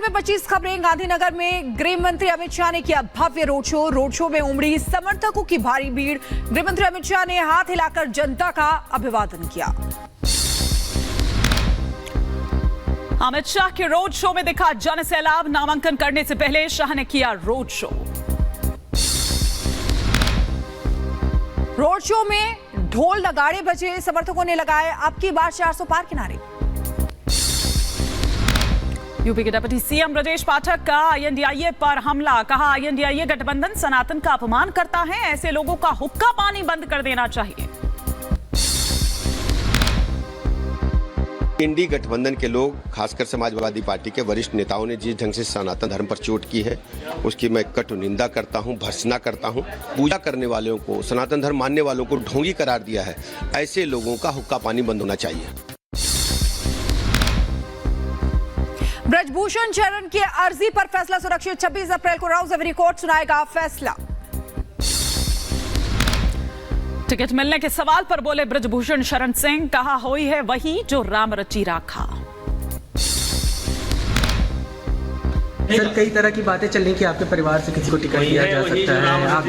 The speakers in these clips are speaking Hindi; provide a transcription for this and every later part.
में 25 खबरें। गांधीनगर में गृह मंत्री अमित शाह ने किया भव्य रोड शो में उमड़ी समर्थकों की भारी भीड़। गृह मंत्री अमित शाह ने हाथ हिलाकर जनता का अभिवादन किया। अमित शाह के रोड शो में दिखा जन सैलाब। नामांकन करने से पहले शाह ने किया रोड शो। रोड शो में ढोल नगाड़े बजे, समर्थकों ने लगाए अब की बार 400 पार के नारे। यूपी के डिप्टी सीएम ब्रजेश पाठक का आईएनडीआईए पर हमला। कहा आईएनडीआईए गठबंधन सनातन का अपमान करता है, ऐसे लोगों का हुक्का पानी बंद कर देना चाहिए। इंडी गठबंधन के लोग, खासकर समाजवादी पार्टी के वरिष्ठ नेताओं ने जिस ढंग से सनातन धर्म पर चोट की है उसकी मैं कटु निंदा करता हूं, भर्त्सना करता हूं। पूजा करने वालों को, सनातन धर्म मानने वालों को ढोंगी करार दिया है, ऐसे लोगों का हुक्का पानी बंद होना चाहिए। ब्रजभूषण शरण की अर्जी पर फैसला सुरक्षित। 26 अप्रैल को राउज एवरी कोर्ट सुनाएगा फैसला। टिकट मिलने के सवाल पर बोले ब्रजभूषण शरण सिंह। कहा होई है वही जो राम रची राखा। सर, कई तरह की बातें चल रही कि आपके परिवार से किसी को टिकट दिया जा सकता है, आप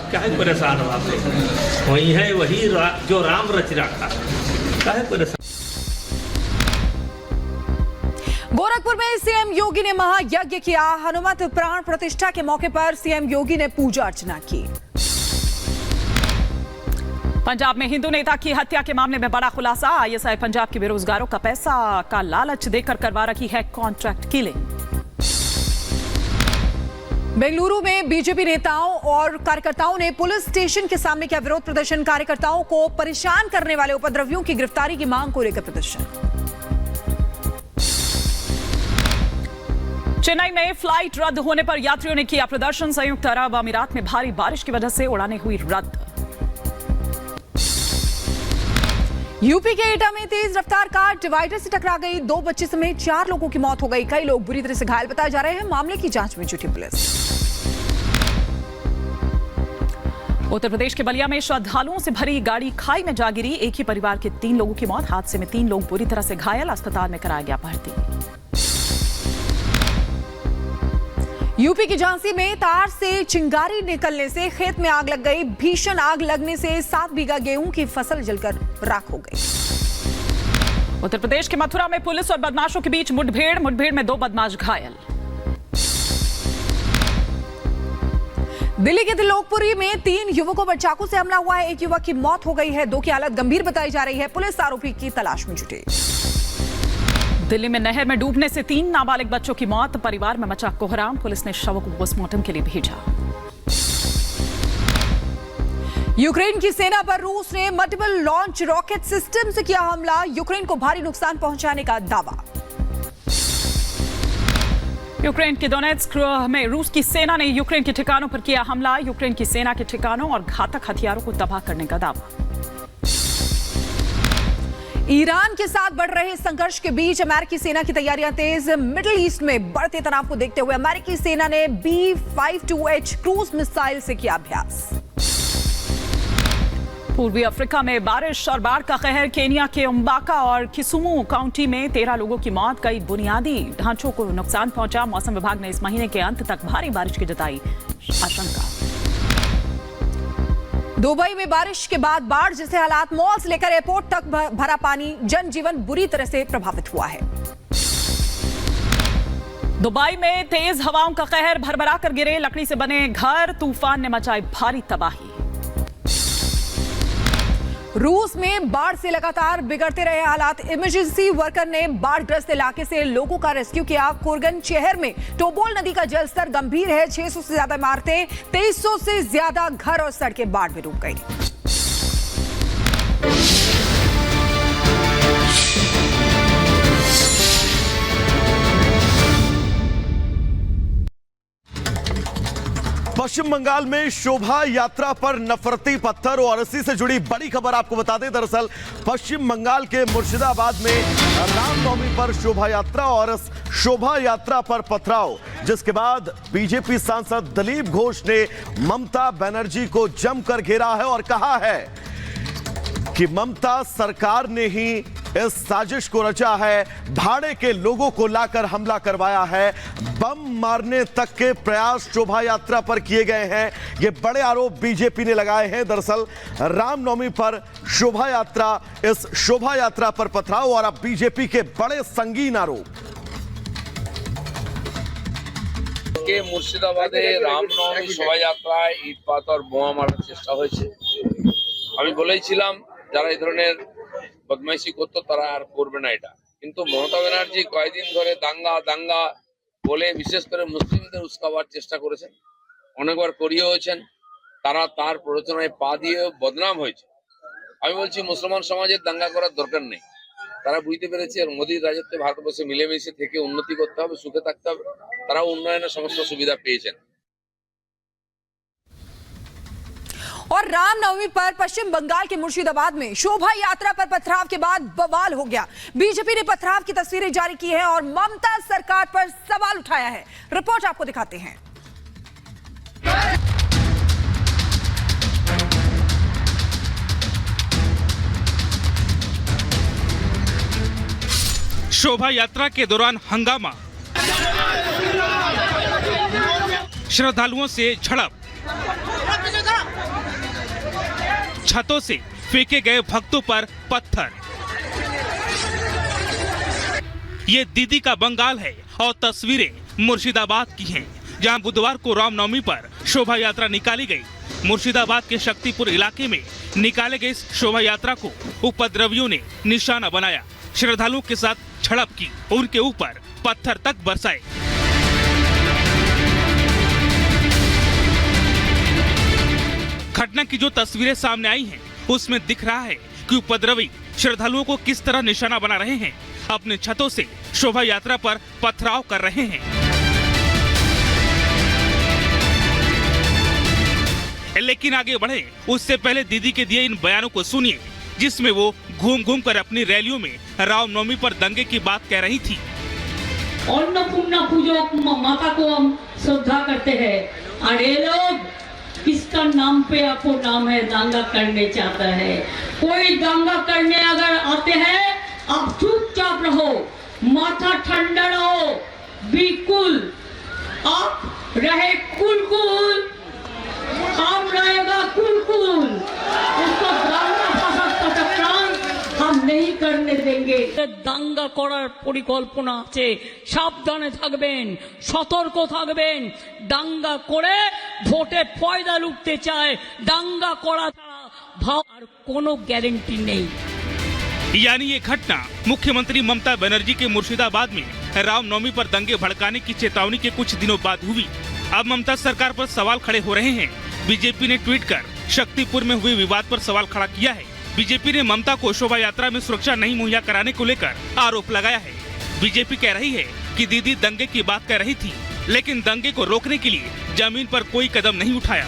क्या परेशान हो आप? वही है वही जो राम रच रखा, क्या परेशान। गोरखपुर में सीएम योगी ने महायज्ञ किया। हनुमत प्राण प्रतिष्ठा के मौके पर सीएम योगी ने पूजा अर्चना की। पंजाब में हिंदू नेता की हत्या के मामले में बड़ा खुलासा। आईएसआई पंजाब के बेरोजगारों का पैसा का लालच देकर करवा रही है कॉन्ट्रैक्ट किलिंग। बेंगलुरु में बीजेपी नेताओं और कार्यकर्ताओं ने पुलिस स्टेशन के सामने किया विरोध प्रदर्शन। कार्यकर्ताओं को परेशान करने वाले उपद्रवियों की गिरफ्तारी की मांग को लेकर प्रदर्शन। चेन्नई में फ्लाइट रद्द होने पर यात्रियों ने किया प्रदर्शन। संयुक्त अरब अमीरात में भारी बारिश की वजह से उड़ानें हुई रद्द। यूपी के एटा में तेज रफ्तार कार डिवाइडर से टकरा गई। 2 बच्चे समेत 4 लोगों की मौत हो गई। कई लोग बुरी तरह से घायल बताए जा रहे हैं। मामले की जांच में जुटी पुलिस। उत्तर प्रदेश के बलिया में श्रद्धालुओं से भरी गाड़ी खाई में जा गिरी। एक ही परिवार के 3 लोगों की मौत। हादसे में 3 लोग बुरी तरह से घायल, अस्पताल में कराया गया भर्ती। यूपी की झांसी में तार से चिंगारी निकलने से खेत में आग लग गई। भीषण आग लगने से 7 बीघा गेहूं की फसल जलकर राख हो गई। उत्तर प्रदेश के मथुरा में पुलिस और बदमाशों के बीच मुठभेड़ में 2 बदमाश घायल। दिल्ली के त्रिलोकपुरी में 3 युवकों पर चाकू से हमला हुआ है। एक युवक की मौत हो गई है, 2 की हालत गंभीर बताई जा रही है। पुलिस आरोपी की तलाश में जुटी। दिल्ली में नहर में डूबने से 3 नाबालिग बच्चों की मौत। परिवार में मचा कोहराम। पुलिस ने शवों को पोस्टमार्टम के लिए भेजा। यूक्रेन की सेना पर रूस ने मल्टीपल लॉन्च रॉकेट सिस्टम से किया हमला। यूक्रेन को भारी नुकसान पहुंचाने का दावा। यूक्रेन के दोनेत्स्क में रूस की सेना ने यूक्रेन के ठिकानों पर किया हमला। यूक्रेन की सेना के ठिकानों और घातक हथियारों को तबाह करने का दावा। ईरान के साथ बढ़ रहे संघर्ष के बीच अमेरिकी सेना की तैयारियां तेज। मिडिल ईस्ट में बढ़ते तनाव को देखते हुए अमेरिकी सेना ने B-52H क्रूज मिसाइल से किया अभ्यास। पूर्वी अफ्रीका में बारिश और बाढ़ का कहर। केनिया के उम्बाका और किसुमू काउंटी में 13 लोगों की मौत। कई बुनियादी ढांचों को नुकसान पहुंचा। मौसम विभाग ने इस महीने के अंत तक भारी बारिश की जताई आशंका। दुबई में बारिश के बाद बाढ़ जैसे हालात। मॉल से लेकर एयरपोर्ट तक भरा पानी। जनजीवन बुरी तरह से प्रभावित हुआ है। दुबई में तेज हवाओं का कहर। भरभरा कर गिरे लकड़ी से बने घर। तूफान ने मचाई भारी तबाही। रूस में बाढ़ से लगातार बिगड़ते रहे हालात। इमरजेंसी वर्कर ने बाढ़ग्रस्त इलाके से लोगों का रेस्क्यू किया। कुर्गन शहर में टोबोल नदी का जलस्तर गंभीर है। 600 से ज्यादा इमारतें, 2300 से ज्यादा घर और सड़कें बाढ़ में डूब गई। पश्चिम बंगाल में शोभा यात्रा पर नफरती पत्थर और रस्सी से जुड़ी बड़ी खबर आपको बता दें। दरअसल पश्चिम बंगाल के मुर्शिदाबाद में रामनवमी पर शोभा यात्रा और शोभा यात्रा पर पथराव, जिसके बाद बीजेपी सांसद दिलीप घोष ने ममता बनर्जी को जमकर घेरा है और कहा है कि ममता सरकार ने ही इस साजिश को रचा है, भाड़े के लोगों को लाकर हमला करवाया है, बम मारने तक के प्रयास शोभा यात्रा पर किए गए हैं। ये बड़े आरोप बीजेपी ने लगाए हैं। दरअसल रामनवमी पर शोभा यात्रा, इस शोभा यात्रा पर पथराव और अब बीजेपी के बड़े संगीन आरोप। মুর্শিদাবাদে রামনবমী শোভাযাত্রায় ইট পাথর বোমা মারার চেষ্টা হয়েছে। আমি বলেছিলাম যারা এই ধরনের বদমাইশি করতো তারা আর করবে না এটা, কিন্তু মমতা ব্যানার্জি কয়েকদিন ধরে দাঙ্গা বলে বিশেষ করে মুসলিমদের উস্কাবার চেষ্টা করেছেন, অনেকবার করিয়েছেন। তারা তার প্ররোচনায় পা দিয়ে বদনাম হয়েছে। আমি বলছি মুসলমান সমাজের দাঙ্গা করার দরকার নেই। তারা বুঝতে পেরেছে আর মোদীর রাজত্বে ভারতবর্ষে মিলেমিশে থেকে উন্নতি করতে হবে, সুখে থাকতে হবে। তারা উন্নয়নের সমস্ত সুবিধা পেয়েছেন। और रामनवमी पर पश्चिम बंगाल के मुर्शिदाबाद में शोभा यात्रा पर पथराव के बाद बवाल हो गया। बीजेपी ने पथराव की तस्वीरें जारी की है और ममता सरकार पर सवाल उठाया है। रिपोर्ट आपको दिखाते हैं। शोभा यात्रा के दौरान हंगामा, श्रद्धालुओं से झड़प, छतों से फेंके गए भक्तों पर पत्थर। ये दीदी का बंगाल है और तस्वीरें मुर्शिदाबाद की हैं, जहां बुधवार को रामनवमी पर शोभा यात्रा निकाली गई। मुर्शिदाबाद के शक्तिपुर इलाके में निकाले गए इस शोभा यात्रा को उपद्रवियों ने निशाना बनाया, श्रद्धालुओं के साथ झड़प की, उनके ऊपर पत्थर तक बरसाए। घटना की जो तस्वीरें सामने आई हैं, उसमें दिख रहा है कि उपद्रवी श्रद्धालुओं को किस तरह निशाना बना रहे हैं, अपने छतों से शोभा यात्रा पर पथराव कर रहे हैं। लेकिन आगे बढ़े उससे पहले दीदी के दिए इन बयानों को सुनिए, जिसमें वो घूम घूम कर अपनी रैलियों में रामनवमी पर दंगे की बात कह रही थी। अन्नपूर्णा पूजक माता को हम श्रद्धा करते हैं और ये लोग किसका नाम पे आपको नाम है दंगा करने चाहता है। कोई दंगा करने अगर आते हैं आप चुपचाप रहो, माथा ठंडा रहो, बिल्कुल आप रहे कुल हम रहेगा कुल उसको दंगा फसाद का चक्रांत हम नहीं करने देंगे। দাঙ্গা করার পরিকল্পনা আছে, সাবধানে থাকবেন, সতর্ক থাকবেন। দাঙ্গা করে ভোটে ফয়দা লুটতে চায়, দাঙ্গা করা ছাড়া ভাব আর কোনো গ্যারান্টি নেই। यानी ये घटना मुख्यमंत्री ममता बनर्जी के मुर्शिदाबाद में रामनवमी पर दंगे भड़काने की चेतावनी के कुछ दिनों बाद हुई। अब ममता सरकार पर सवाल खड़े हो रहे हैं। बीजेपी ने ट्वीट कर शक्तिपुर में हुए विवाद पर सवाल खड़ा किया है। बीजेपी ने ममता को शोभा यात्रा में सुरक्षा नहीं मुहैया कराने को लेकर आरोप लगाया है। बीजेपी कह रही है कि दीदी दंगे की बात कर रही थी, लेकिन दंगे को रोकने के लिए जमीन पर कोई कदम नहीं उठाया।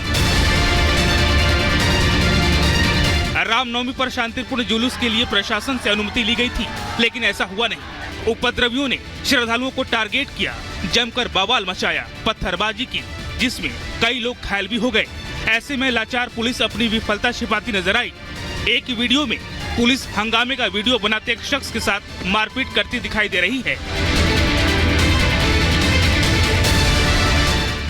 रामनवमी पर शांतिपूर्ण जुलूस के लिए प्रशासन से अनुमति ली गई थी, लेकिन ऐसा हुआ नहीं। उपद्रवियों ने श्रद्धालुओं को टारगेट किया, जमकर बवाल मचाया, पत्थरबाजी की, जिसमें कई लोग घायल भी हो गए। ऐसे में लाचार पुलिस अपनी विफलता छिपाती नजर आई। एक वीडियो में पुलिस हंगामे का वीडियो बनाते एक शख्स के साथ मारपीट करती दिखाई दे रही है।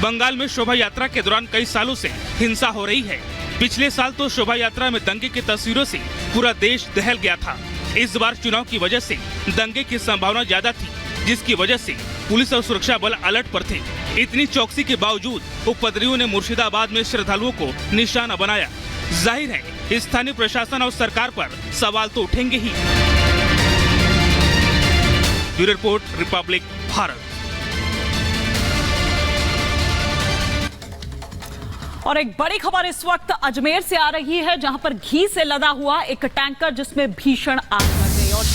बंगाल में शोभा यात्रा के दौरान कई सालों से हिंसा हो रही है। पिछले साल तो शोभा यात्रा में दंगे की तस्वीरों से पूरा देश दहल गया था। इस बार चुनाव की वजह से दंगे की संभावना ज्यादा थी, जिसकी वजह से पुलिस और सुरक्षा बल अलर्ट पर थे। इतनी चौकसी के बावजूद उपद्रवियों ने मुर्शिदाबाद में श्रद्धालुओं को निशाना बनाया। जाहिर है स्थानीय प्रशासन और सरकार पर सवाल तो उठेंगे ही। Bureau report, Republic Bharat. और एक बड़ी खबर इस वक्त अजमेर से आ रही है, जहां पर घी से लदा हुआ एक टैंकर जिसमें भीषण आग लग गई और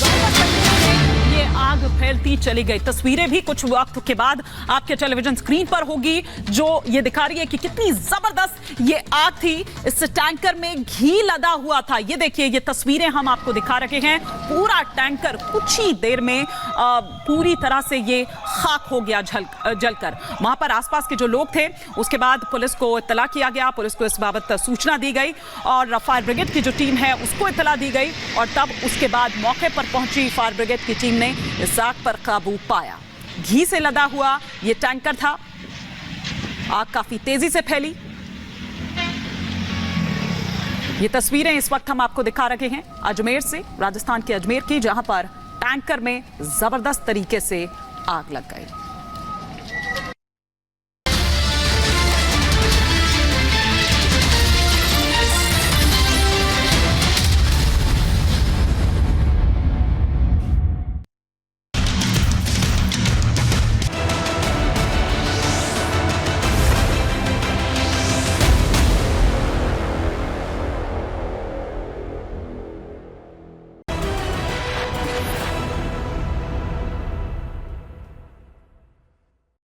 ये आग फैलती चली गई। तस्वीरें भी कुछ वक्त के बाद आपके टेलीविजन स्क्रीन पर होगी, जो ये दिखा रही है कि कितनी जबरदस्त ये आग थी। इस टैंकर में घी लदा हुआ था। ये देखिए, ये तस्वीरें हम आपको दिखा रहे हैं। पूरा टैंकर कुछ ही देर में पूरी तरह से ये खाक हो गया जलकर। वहां पर आसपास के जो लोग थे, उसके बाद पुलिस को इत्तला किया गया, पुलिस को इस बाबत सूचना दी गई और फायर ब्रिगेड की जो टीम है उसको इत्तला दी गई और तब उसके बाद मौके पर पहुंची फायर ब्रिगेड की टीम ने इस आग पर काबू पाया। घी से लदा हुआ ये टैंकर था। आग काफी तेजी से फैली। ये तस्वीरें इस वक्त हम आपको दिखा रहे हैं अजमेर से, राजस्थान के अजमेर की, जहां पर टैंकर में जबरदस्त तरीके से आग लग गई।